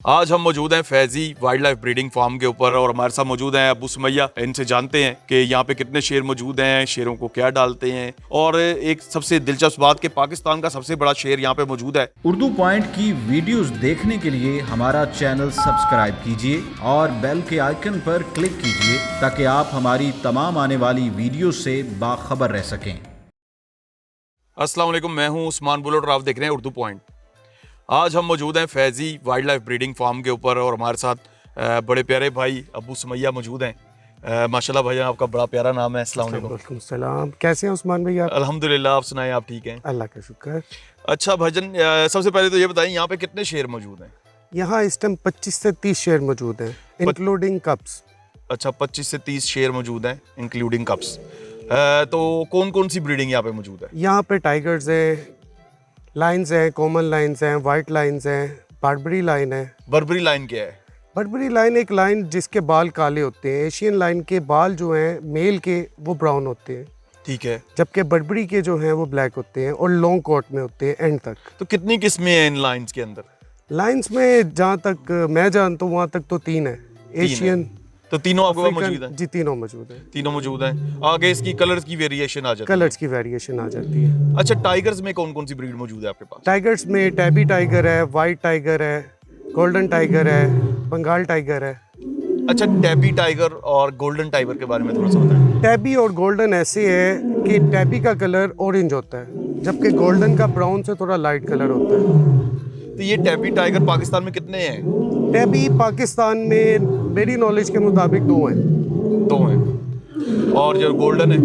आज हम मौजूद हैं Faizi wildlife breeding farm के ऊपर और हमारे साथ मौजूद हैं अबू सुमैया। इनसे जानते हैं कि यहाँ पे कितने शेर मौजूद हैं, शेरों को क्या डालते हैं और एक सबसे दिलचस्प बात कि पाकिस्तान का सबसे बड़ा शेर यहाँ पे मौजूद है। उर्दू पॉइंट की वीडियोस देखने के लिए हमारा चैनल सब्सक्राइब कीजिए और बेल के आइकन पर क्लिक कीजिए ताकि आप हमारी तमाम आने वाली वीडियो से बाखबर रह सकें। अस्सलाम वालेकुम, मैं हूँ उस्मान बुलोट और आप देख रहे हैं उर्दू पॉइंट। आज हम मौजूद हैं Faizi wildlife breeding farm के ऊपर और हमारे साथ बड़े प्यारे भाई अबू सुमैया मौजूद हैं। माशाल्लाह भैया, आपका बड़ा प्यारा नाम है। अस्सलाम वालेकुम। वालेकुम सलाम। कैसे हैं उस्मान भैया? अल्हम्दुलिल्लाह, आप सुनाएं, आप ठीक हैं? अल्लाह का शुक्र। अच्छा भाईजान, सबसे पहले तो ये बताएं यहाँ पे कितने शेर मौजूद हैं? यहाँ इस टाइम 25 से 30 शेर मौजूद हैं इंक्लूडिंग कप्स। अच्छा, 25 से 30 शेर मौजूद हैं इंक्लूडिंग कप्स। तो कौन कौन सी ब्रीडिंग यहाँ पे मौजूद है? यहाँ पे टाइगर्स हैं, लाइन्स हैं, कॉमन लाइन्स हैं, वाइट लाइन्स हैं, बारबरी लाइन है। बर्बरी लाइन क्या है? बारबरी लाइन एक लाइन जिसके बाल काले होते हैं। एशियन लाइन के बाल जो हैं मेल के वो ब्राउन होते हैं, ठीक है। जबकि बर्बरी के जो हैं वो ब्लैक होते हैं और लॉन्ग कोट में होते हैं एंड तक। तो कितनी किस्में हैं इन लाइंस के अंदर? लाइन्स में जहाँ तक मैं जानता हूँ वहाँ तक तो 3 है। एशियन, तो तीनों आपके पास मौजूद हैं? जी तीनों मौजूद हैं। तीनों मौजूद हैं। आगे इसकी कलर्स की वेरिएशन आ जाती है। कलर्स की वेरिएशन आ जाती है। अच्छा, टाइगर्स में कौन कौन सी ब्रीड मौजूद है आपके पास? टाइगर्स में टैबी टाइगर है, वाइट टाइगर है, गोल्डन टाइगर है, बंगाल टाइगर है। अच्छा, टैबी टाइगर और गोल्डन टाइगर के बारे में थोड़ा सा बताएं। टैबी और गोल्डन ऐसे है कि टैबी का कलर ऑरेंज होता है जबकि गोल्डन का ब्राउन से थोड़ा लाइट कलर होता है। तो ये टैबी टाइगर पाकिस्तान में कितने हैं? टैबी पाकिस्तान में मेरी नॉलेज के मुताबिक 2 हैं। 2 हैं। और जो गोल्डन है?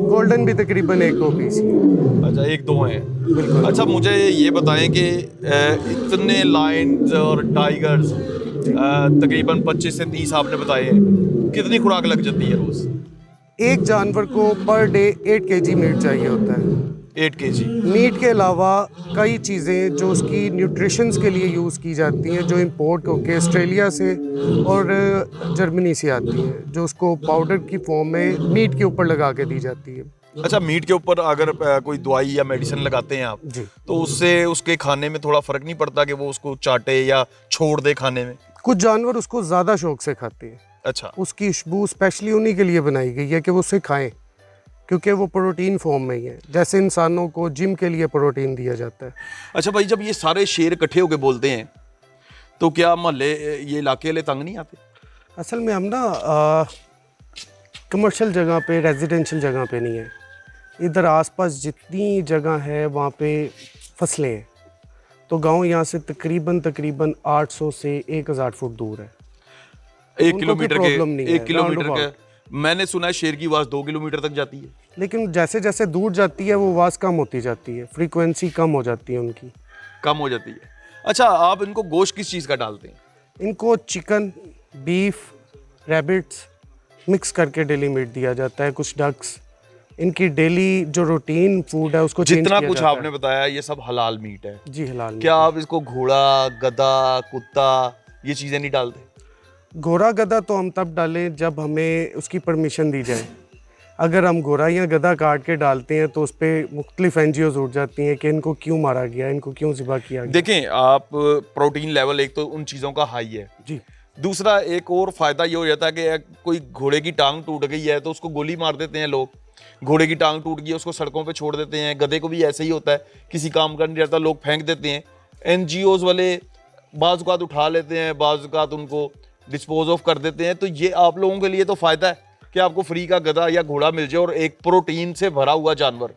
गोल्डन भी तकरीबन 1-2 पीस ही है। अच्छा, 1-2 हैं। बिल्कुल। अच्छा, मुझे ये बताएं कि इतने लायंस और टाइगर्स तकरीबन 25 से 30 आपने बताए हैं, कितनी खुराक लग जाती है रोज? एक जानवर को पर डे 8 kg मीट चाहिए होता है। 8 kg मीट के अलावा कई चीज़ें जो उसकी न्यूट्रिशंस के लिए यूज़ की जाती हैं, जो इंपोर्ट होके ऑस्ट्रेलिया से और जर्मनी से आती हैं, जो उसको पाउडर की फॉर्म में मीट के ऊपर लगा के दी जाती है। अच्छा, मीट के ऊपर अगर कोई दवाई या मेडिसिन लगाते हैं आप, जी। तो उससे उसके खाने में थोड़ा फर्क नहीं पड़ता कि वो उसको चाटे या छोड़ दे खाने में? कुछ जानवर उसको ज़्यादा शौक से खाते हैं। अच्छा। उसकी खुशबू स्पेशली उन्हीं के लिए बनाई गई है कि वो उसे खाएं, क्योंकि वो प्रोटीन फॉर्म में ही है, जैसे इंसानों को जिम के लिए प्रोटीन दिया जाता है। अच्छा भाई, जब ये सारे शेर इकट्ठे होके बोलते हैं तो क्या मोहल्ले, ये इलाके वाले तंग नहीं आते? असल में हम ना कमर्शियल जगह पे, रेजिडेंशियल जगह पे नहीं है। इधर आसपास जितनी जगह है वहाँ पे फसलें हैं, तो गांव यहाँ से तकरीबन 800 से 1000 फुट दूर है। 1 किलोमीटर के? प्रॉब्लम नहीं है, 1 किलोमीटर round के? मैंने सुना है शेर की आवाज़ 2 किलोमीटर तक जाती है। लेकिन जैसे जैसे दूर जाती है वो आवाज़ कम होती जाती है, फ्रीक्वेंसी कम हो जाती है उनकी। कम हो जाती है। अच्छा, आप इनको गोश्त किस चीज़ का डालते हैं? इनको चिकन, बीफ, रैबिट्स मिक्स करके डेली मीट दिया जाता है। कुछ डक्स, इनकी डेली जो रूटीन फूड है उसको चेंज जितना किया कुछ जाता आपने बताया ये सब हलाल मीट है? है। जी हलाल। क्या आप इसको घोड़ा, गधा, कुत्ता, ये चीज़ें नहीं डालते? घोड़ा गधा तो हम तब डालें जब हमें उसकी परमिशन दी जाए। अगर हम घोड़ा या गधा काट के डालते हैं तो उस पर मुख्तलिफ NGOs उठ जाती हैं कि इनको क्यों मारा गया, इनको क्यों ज़िबा किया गया। देखें आप, प्रोटीन लेवल एक तो उन चीज़ों का हाई है जी। दूसरा एक और फायदा ये हो जाता है कि कोई घोड़े की टांग टूट गई है तो उसको गोली मार देते हैं लोग। घोड़े की टांग टूट गई है उसको सड़कों पे छोड़ देते हैं। गधे को भी ऐसे ही होता है, किसी काम का नहीं रहता, लोग फेंक देते हैं। NGOs वाले बाज़-औक़ात उठा लेते हैं, बाज़-औक़ात उनको डिस्पोज ऑफ कर देते हैं। तो ये आप लोगों के लिए तो फ़ायदा है कि आपको फ्री का गधा या घोड़ा मिल जाए और एक प्रोटीन से भरा हुआ जानवर।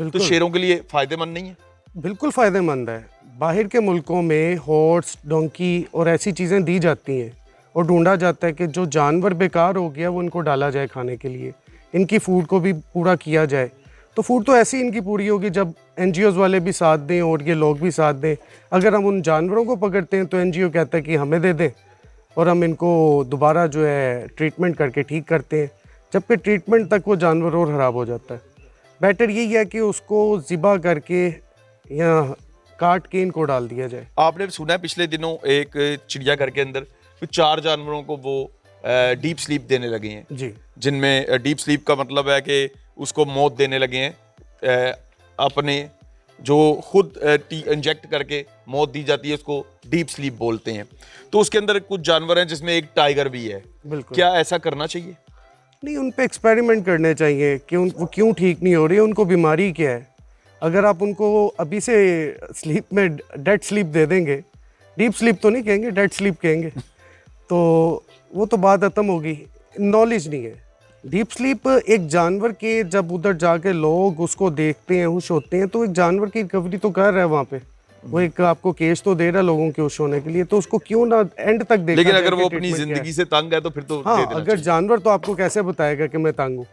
तो शेरों के लिए फ़ायदेमंद नहीं है? बिल्कुल फ़ायदेमंद है। बाहर के मुल्कों में हॉर्स, डोंकी और ऐसी चीज़ें दी जाती हैं और ढूंढा जाता है कि जो जानवर बेकार हो गया वो इनको डाला जाए खाने के लिए, इनकी फ़ूड को भी पूरा किया जाए। तो फूड तो ऐसे ही इनकी पूरी होगी जब NGOs वाले भी साथ दें और ये लोग भी साथ दें। अगर हम उन जानवरों को पकड़ते हैं तो NGO कहता है कि हमें दे दें और हम इनको दोबारा जो है ट्रीटमेंट करके ठीक करते हैं, जबकि ट्रीटमेंट तक वो जानवर और ख़राब हो जाता है। बेटर यही है कि उसको ज़िबा करके या काट के इनको डाल दिया जाए। आपने सुना है पिछले दिनों एक चिड़ियाघर के अंदर 4 जानवरों को वो डीप स्लीप देने लगे हैं जी, जिनमें डीप स्लीप का मतलब है कि उसको मौत देने लगे हैं अपने जो खुद इंजेक्ट करके मौत दी जाती है, उसको डीप स्लीप बोलते हैं। तो उसके अंदर कुछ जानवर हैं जिसमें एक टाइगर भी है। बिल्कुल। क्या ऐसा करना चाहिए? नहीं, उन पे एक्सपेरिमेंट करने चाहिए कि वो क्यों ठीक नहीं हो रही है, उनको बीमारी क्या है। अगर आप उनको अभी से स्लीप में डेड स्लीप दे देंगे, डीप स्लीप तो नहीं कहेंगे, डेड स्लीप कहेंगे, तो वो तो बात खत्म होगी। नॉलेज नहीं है। डीप स्लीप एक जानवर के, जब उधर जाके लोग उसको देखते हैं, हुश होते हैं, तो एक जानवर की रिकवरी तो कर रहा है वहाँ पे। वो एक आपको केस तो दे रहा है लोगों के हुश होने के लिए, तो उसको क्यों ना एंड तक देखा लेकिन जाए अगर कि वो अपनी ट्रीटमेंट क्या है। जिंदगी से तंग है तो फिर तो हाँ, दे देना अगर जानवर तो आपको कैसे बताएगा कि मैं तंग हूँ?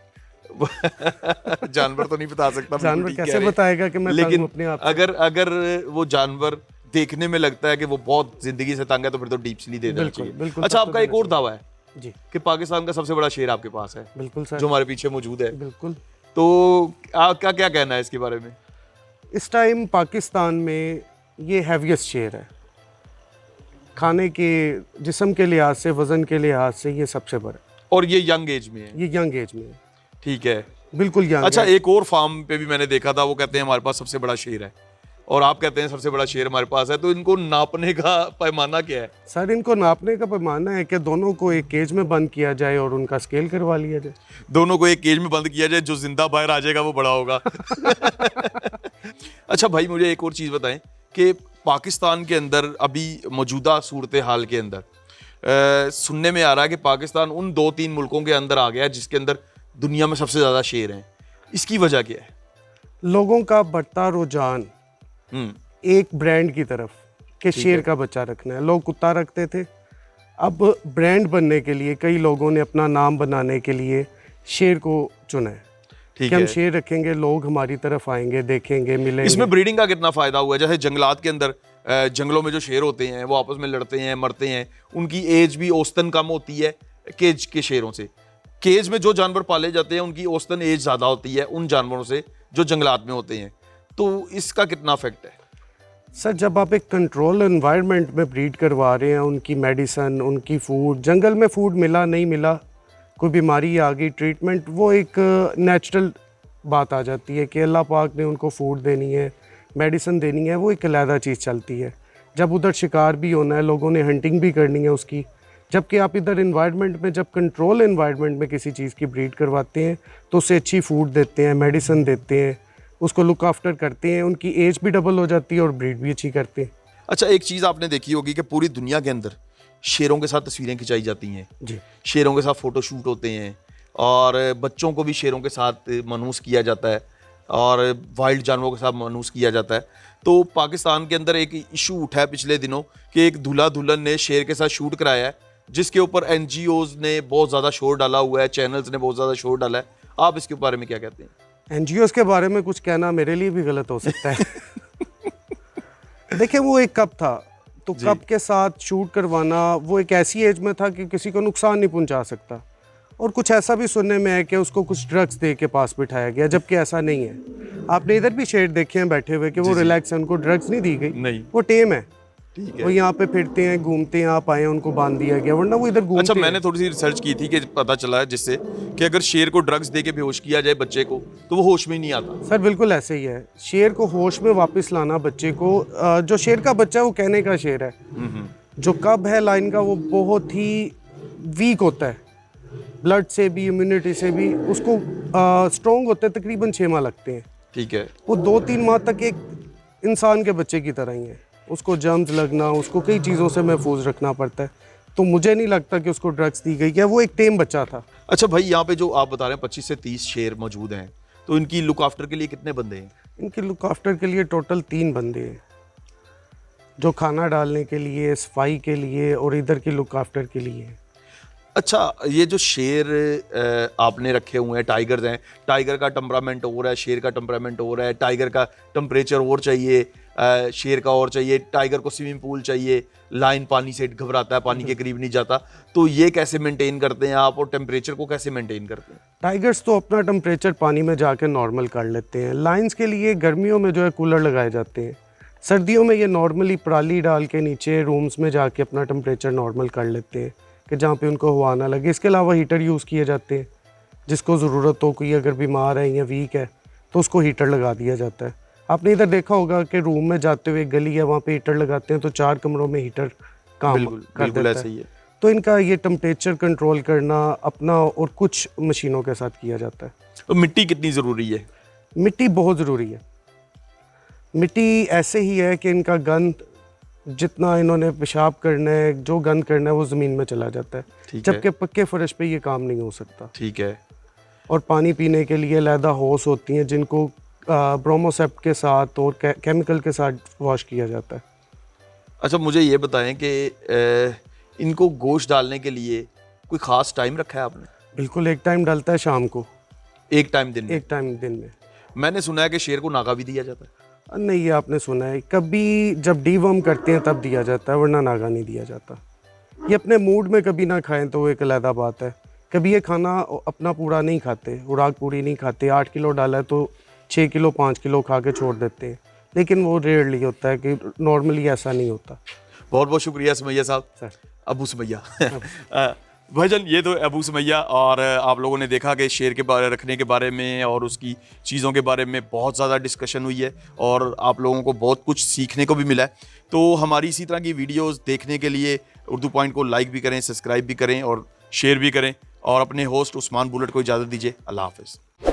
चाहिए। जानवर तो नहीं बता सकता, बिल्कुल जानवर ठीक कह कैसे रहे हैं। बताएगा कि मैं तंग लेकिन हूँ अपने आप से? अगर वो जानवर देखने में लगता है कि वो बहुत जिंदगी से तंग है तो फिर तो डीप स्लीप दे देना बिल्कुल, चाहिए। बिल्कुल, अच्छा, तब तो आपका एक देना और दावा है जी, कि पाकिस्तान का सबसे बड़ा शेर आपके पास है, बिल्कुल सर, जो हमारे पीछे मौजूद है। बिल्कुल। तो आपका क्या कहना है इसके बारे में? इस टाइम पाकिस्तान में ये हैवीएस्ट शेर है। खाने के, जिस्म के लिहाज से, वज़न के लिहाज से ये सबसे बड़ा। और ये यंग एज में है? ये यंग एज में है, ठीक है। बिल्कुल यंग अच्छा, है। एक और फार्म पे भी मैंने देखा था, वो कहते हैं हमारे पास सबसे बड़ा शेर है, और आप कहते हैं सबसे बड़ा शेर हमारे पास है। तो इनको नापने का पैमाना क्या है? सर, इनको नापने का पैमाना है कि दोनों को एक केज में बंद किया जाए और उनका स्केल करवा लिया जाए। दोनों को एक केज में बंद किया जाए, जो जिंदा बाहर आ जाएगा वो बड़ा होगा। अच्छा भाई, मुझे एक और चीज़ बताएं कि पाकिस्तान के अंदर अभी मौजूदा सूरत हाल के अंदर सुनने में आ रहा है कि पाकिस्तान उन 2-3 मुल्कों के अंदर आ गया है जिसके अंदर दुनिया में सबसे ज़्यादा शेर हैं। इसकी वजह क्या है? लोगों का बढ़ता रुझान एक ब्रांड की तरफ कि शेर का बच्चा रखना है। लोग कुत्ता रखते थे, अब ब्रांड बनने के लिए कई लोगों ने अपना नाम बनाने के लिए शेर को चुना है ठीक कि हम है। शेर रखेंगे, लोग हमारी तरफ आएंगे, देखेंगे, मिलेंगे। इसमें ब्रीडिंग का कितना फायदा हुआ है? जैसे जंगलात के अंदर जंगलों में जो शेर होते हैं वो आपस में लड़ते हैं, मरते हैं, उनकी एज भी औसतन कम होती है केज के शेरों से। केज में जो जानवर पाले जाते हैं उनकी औसतन एज ज़्यादा होती है उन जानवरों से जो जंगलात में होते हैं। तो इसका कितना इफेक्ट है? सर, जब आप एक कंट्रोल एनवायरनमेंट में ब्रीड करवा रहे हैं, उनकी मेडिसन, उनकी फूड, जंगल में फूड मिला नहीं मिला, कोई बीमारी आ गई, ट्रीटमेंट, वो एक नेचुरल बात आ जाती है कि अल्लाह पाक ने उनको फूड देनी है, मेडिसन देनी है, वो एक अलहदा चीज़ चलती है। जब उधर शिकार भी होना है, लोगों ने हंटिंग भी करनी है उसकी, जबकि आप इधर इन्वायरमेंट में, जब कंट्रोल इन्वायरमेंट में किसी चीज़ की ब्रीड करवाते हैं तो उसे अच्छी फूड देते हैं, मेडिसन देते हैं, उसको लुक आफ्टर करते हैं, उनकी एज भी डबल हो जाती है और ब्रीड भी अच्छी करते हैं। अच्छा, एक चीज़ आपने देखी होगी कि पूरी दुनिया के अंदर शेरों के साथ तस्वीरें खिंचाई जाती हैं, जी, शेरों के साथ फ़ोटो शूट होते हैं, और बच्चों को भी शेरों के साथ मनूस किया जाता है, और वाइल्ड जानवरों के साथ मनूस किया जाता है। तो पाकिस्तान के अंदर एक इशू उठा है पिछले दिनों कि एक दूल्हा दुल्हन ने शेर के साथ शूट कराया है, जिसके ऊपर NGOs ने बहुत ज़्यादा शोर डाला हुआ है, चैनल्स ने बहुत ज़्यादा शोर डाला है। आप इसके बारे में क्या कहते हैं? NGOs के बारे में कुछ कहना मेरे लिए भी गलत हो सकता है। देखिए, वो एक कप था, तो कप के साथ शूट करवाना, वो एक ऐसी एज में था कि किसी को नुकसान नहीं पहुंचा सकता, और कुछ ऐसा भी सुनने में है कि उसको कुछ ड्रग्स दे के पास बिठाया गया, जबकि ऐसा नहीं है। आपने इधर भी शेर देखे हैं बैठे हुए कि वो रिलैक्स है, उनको ड्रग्स नहीं दी गई, नहीं। वो टेम है, ठीक है। वो यहाँ पे फिरते हैं, घूमते हैं, आप आए उनको बांध दिया गया, वरना वो इधर घूमते अच्छा, हैं। मैंने थोड़ी सी रिसर्च की थी कि पता चला है जिससे कि अगर शेर को ड्रग्स दे के बेहोश किया जाए बच्चे को तो वो होश में ही नहीं आता। सर, बिल्कुल ऐसे ही है। शेर को होश में वापस लाना बच्चे को, जो शेर का बच्चा है वो कहने का शेर है, जो कब है लाइन का, वो बहुत ही वीक होता है, ब्लड से भी, इम्यूनिटी से भी, उसको स्ट्रॉन्ग होते हैं, तकरीबन 6 माह लगते हैं। ठीक है। वो 2-3 माह तक एक इंसान के बच्चे की तरह ही है, उसको जर्म्स लगना, उसको कई चीज़ों से महफूज रखना पड़ता है। तो मुझे नहीं लगता कि उसको ड्रग्स दी गई है, वो एक टेम बच्चा था। अच्छा भाई, यहाँ पे जो आप बता रहे हैं 25 से 30 शेर मौजूद हैं, तो इनकी लुक आफ्टर के लिए कितने बंदे हैं? इनकी लुक आफ्टर के लिए टोटल 3 बंदे हैं, जो खाना डालने के लिए, सफाई के लिए और इधर की लुक आफ्टर के लिए। अच्छा, ये जो शेर आपने रखे हुए हैं, टाइगर्स हैं, टाइगर का टेम्परामेंट और है, शेर का टेम्परामेंट और है, टाइगर का टेम्परेचर और चाहिए, शेर का और चाहिए, टाइगर को स्विमिंग पूल चाहिए, लाइन पानी से घबराता है, पानी के करीब नहीं जाता। तो ये कैसे मेंटेन करते हैं आप, और टेम्परेचर को कैसे मेंटेन करते हैं? टाइगर्स तो अपना टेम्परेचर पानी में जाके नॉर्मल कर लेते हैं। लाइंस के लिए गर्मियों में जो है कूलर लगाए जाते हैं, सर्दियों में ये नॉर्मली पराली डाल के नीचे रूम्स में जाके अपना टेम्परेचर नॉर्मल कर लेते हैं कि जहाँ पे उनको हवा ना लगे। इसके अलावा हीटर यूज़ किए जाते हैं, जिसको ज़रूरत हो, कोई अगर बीमार है या वीक है तो उसको हीटर लगा दिया जाता है। आपने इधर देखा होगा कि रूम में जाते हुए गली है, वहाँ पे हीटर लगाते हैं तो 4 कमरों में हीटर काम बिल्कुल कर बिल्कुल देता ऐसा है। ही है। तो इनका ये टेम्परेचर कंट्रोल करना अपना और कुछ मशीनों के साथ किया जाता है। तो मिट्टी कितनी ज़रूरी है? मिट्टी बहुत ज़रूरी है। मिट्टी ऐसे ही है कि इनका गंद जितना इन्होंने पेशाब करना है, जो गंद करना है वो ज़मीन में चला जाता है, ठीक है। जबकि पक्के फर्श पे ये काम नहीं हो सकता। ठीक है। और पानी पीने के लिए अलहदा होस होती हैं जिनको ब्रोमोसेप्ट के साथ और केमिकल के साथ वॉश किया जाता है। अच्छा मुझे ये बताएं कि इनको गोश्त डालने के लिए कोई ख़ास टाइम रखा है आपने? बिल्कुल, एक टाइम डलता है शाम को, एक टाइम दिन में? एक टाइम दिन में। मैंने सुना है कि शेर को नागा भी दिया जाता है। नहीं, ये आपने सुना है, कभी जब डीवर्म करते हैं तब दिया जाता है, वरना नागा नहीं दिया जाता। ये अपने मूड में कभी ना खाएं तो वो एक अलहदा बात है। कभी ये खाना अपना पूरा नहीं खाते, उराक पूरी नहीं खाते। 8 किलो डाला है तो 6 किलो 5 किलो खा के छोड़ देते हैं, लेकिन वो रेयरली होता है, कि नॉर्मली ऐसा नहीं होता। बहुत बहुत शुक्रिया सुमैया साहब। सर। अबू सुमैया। भाईजान ये तो अबू सुमैया, और आप लोगों ने देखा कि शेर के बारे रखने के बारे में और उसकी चीज़ों के बारे में बहुत ज़्यादा डिस्कशन हुई है और आप लोगों को बहुत कुछ सीखने को भी मिला है। तो हमारी इसी तरह की वीडियोस देखने के लिए उर्दू पॉइंट को लाइक भी करें, सब्सक्राइब भी करें और शेयर भी करें, और अपने होस्ट उस्मान बुलेट को इजाज़त दीजिए। अल्लाह हाफ़िज़।